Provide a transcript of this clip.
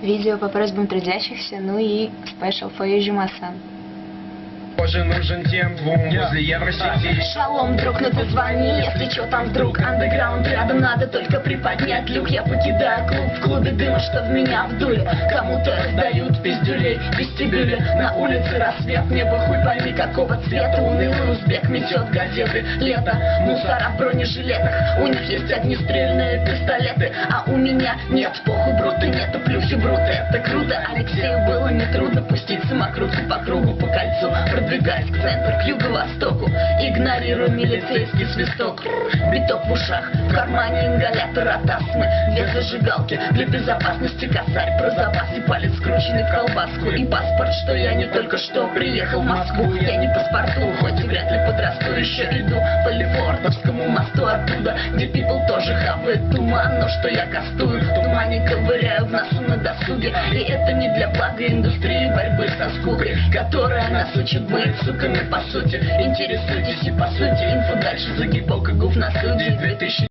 Видео по просьбам трудящихся, ну и спешл for Южима-сан. Позже нужен тем двум возле Евросети. Шалом, друг, ну ты звони, если чё там вдруг. Андеграунд рядом, надо только приподнять люк. Я покидаю клуб, в клубе дыма, что в меня вдули. Кому-то раздают пиздюлей, вестибюле. На улице рассвет, небо хуй пойми какого цвета. Унылый узбек метет газеты. Лето, мусора в бронежилетах. У них есть огнестрельные пистолеты, а у меня нет. Похуй, бруты, нету плюхи, бруты. Это круто, Алексею было нетрудно пустить самокрутку по кругу, по кольцу. Продвигаясь к центру, к юго-востоку, игнорируя милицейский свисток. Биток в ушах, в кармане ингалятор от астмы. Две зажигалки, для безопасности косарь. Про запас и палец скрученный в колбаску. И паспорт, что я не только что приехал в Москву. Я не паспорту, хоть и вряд ли подрасту. Еще иду по Лефортовскому мосту оттуда, где people тоже хавает туман. Но что я кастую, в тумане ковыряю в носу на досуге. И это не для блага индустрии борьбы со скукой, которая нас учит быть суками по сути. Интересуйтесь и по сути инфу дальше загибалка гуф на студии. 2000